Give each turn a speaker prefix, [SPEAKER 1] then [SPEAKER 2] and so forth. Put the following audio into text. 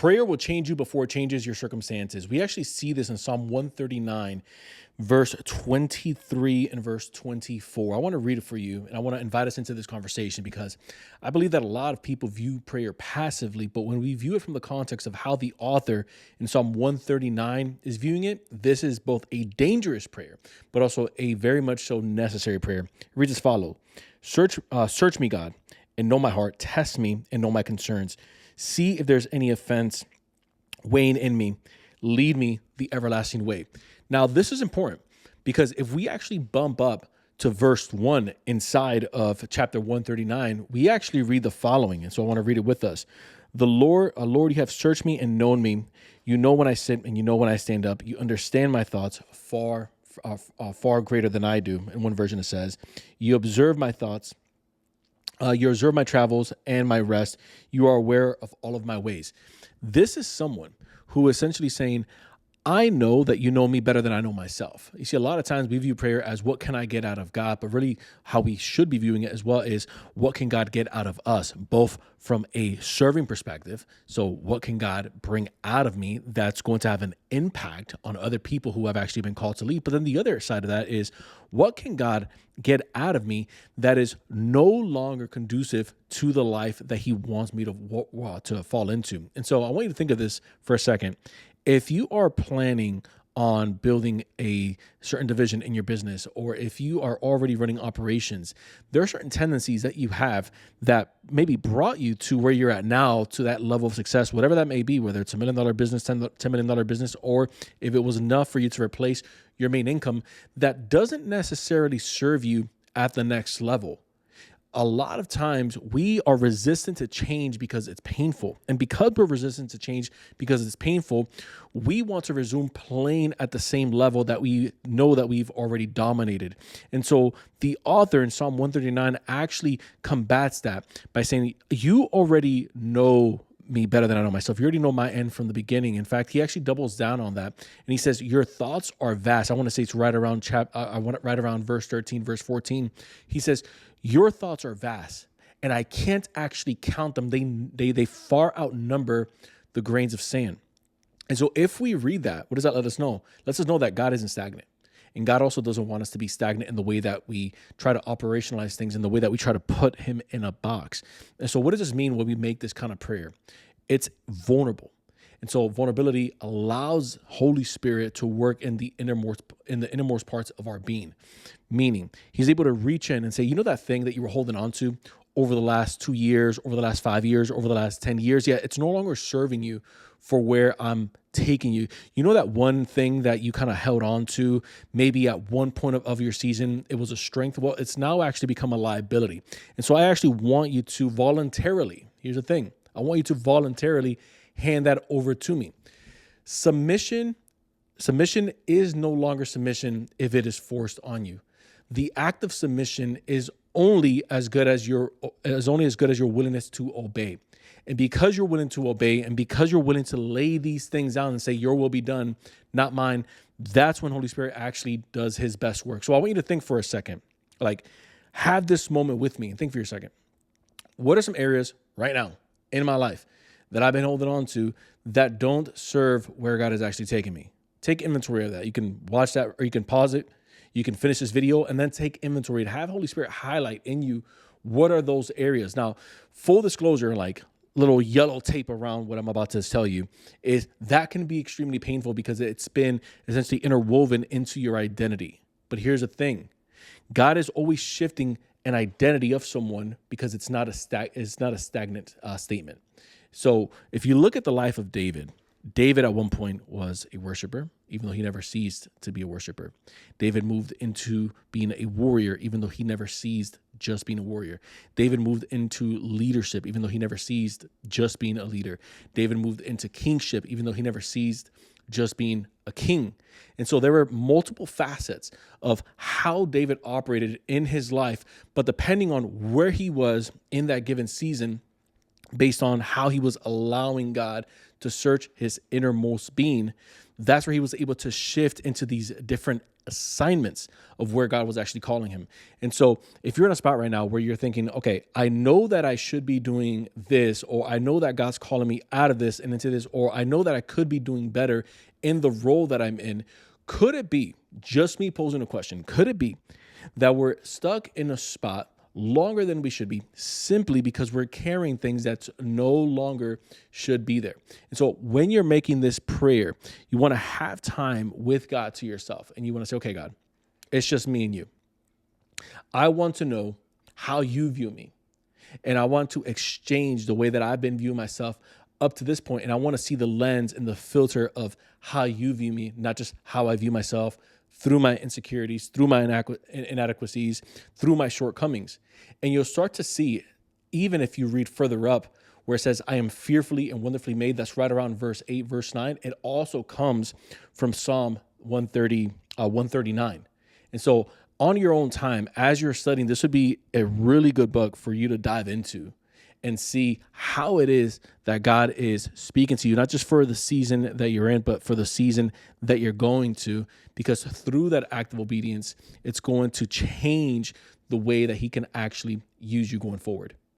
[SPEAKER 1] Prayer will change you before it changes your circumstances. We actually see this in Psalm 139, verse 23 and verse 24. I want to read it for you, and I want to invite us into this conversation because I believe that a lot of people view prayer passively, but when we view it from the context of how the author in Psalm 139 is viewing it, this is both a dangerous prayer, but also a very much so necessary prayer. It reads as follows: Search me, God, and know my heart. Test me and know my concerns. See if there's any offense weighing in me. Lead me the everlasting way. Now, this is important because if we actually bump up to verse 1 inside of chapter 139, we actually read the following. And so I want to read it with us. The Lord, you have searched me and known me. You know when I sit and you know when I stand up. You understand my thoughts far greater than I do. In one version it says, you observe my thoughts. You observe my travels and my rest. You are aware of all of my ways. This is someone who is essentially saying, I know that you know me better than I know myself. You see, a lot of times we view prayer as what can I get out of God, but really how we should be viewing it as well is what can God get out of us, both from a serving perspective. So what can God bring out of me that's going to have an impact on other people who have actually been called to lead? But then the other side of that is what can God get out of me that is no longer conducive to the life that he wants me to fall into? And so I want you to think of this for a second. If you are planning on building a certain division in your business, or if you are already running operations, there are certain tendencies that you have that maybe brought you to where you're at now, to that level of success, whatever that may be, whether it's $1 million business, $10 million business, or if it was enough for you to replace your main income, that doesn't necessarily serve you at the next level. A lot of times we are resistant to change because it's painful. And because we're resistant to change because it's painful, we want to resume playing at the same level that we know that we've already dominated. And so the author in Psalm 139 actually combats that by saying, you already know me better than I know myself. You already know my end from the beginning. In fact, he actually doubles down on that. And he says, your thoughts are vast. I want to say it's right around right around verse 13, verse 14. He says, your thoughts are vast, and I can't actually count them. They far outnumber the grains of sand. And so if we read that, what does that let us know? It lets us know that God isn't stagnant. And God also doesn't want us to be stagnant in the way that we try to operationalize things, in the way that we try to put him in a box. And so what does this mean when we make this kind of prayer? It's vulnerable. And so vulnerability allows Holy Spirit to work in the innermost parts of our being. Meaning, he's able to reach in and say, you know that thing that you were holding on to over the last 2 years, over the last 5 years, over the last 10 years? Yeah, it's no longer serving you for where I'm taking you. You know that one thing that you kind of held on to, maybe at one point of your season, it was a strength. Well, it's now actually become a liability. And so I actually want you to voluntarily, here's the thing, I want you to voluntarily hand that over to me. Submission is no longer submission if it is forced on you. The act of submission is only as good as your willingness to obey. And because you're willing to obey, and because you're willing to lay these things down and say, your will be done, not mine, that's when Holy Spirit actually does his best work. So I want you to think for a second, like have this moment with me and think for a second. What are some areas right now in my life that I've been holding on to that don't serve where God is actually taking me? Take inventory of that. You can watch that, or you can pause it. You can finish this video and then take inventory to have Holy Spirit highlight in you what are those areas. Now, full disclosure, like little yellow tape around what I'm about to tell you, is that can be extremely painful because it's been essentially interwoven into your identity. But here's the thing. God is always shifting an identity of someone because it's not a stagnant statement. So if you look at the life of David at one point was a worshiper, even though he never ceased to be a worshiper. David moved into being a warrior, even though he never ceased just being a warrior. David moved into leadership, even though he never ceased just being a leader. David moved into kingship, even though he never ceased just being a king. And so there were multiple facets of how David operated in his life, but depending on where he was in that given season, based on how he was allowing God to search his innermost being, that's where he was able to shift into these different assignments of where God was actually calling him. And so if you're in a spot right now where you're thinking, okay, I know that I should be doing this, or I know that God's calling me out of this and into this, or I know that I could be doing better in the role that I'm in, could it be, just me posing a question, could it be that we're stuck in a spot longer than we should be simply because we're carrying things that no longer should be there? And so when you're making this prayer, you want to have time with God to yourself, and you want to say, okay, God, it's just me and you. I want to know how you view me, and I want to exchange the way that I've been viewing myself up to this point, and I want to see the lens and the filter of how you view me, not just how I view myself, through my insecurities, through my inadequacies, through my shortcomings. And you'll start to see, even if you read further up where it says, I am fearfully and wonderfully made, that's right around verse 8, verse 9. It also comes from Psalm 139. And so on your own time, as you're studying, this would be a really good book for you to dive into and see how it is that God is speaking to you, not just for the season that you're in, but for the season that you're going to, because through that act of obedience, it's going to change the way that he can actually use you going forward.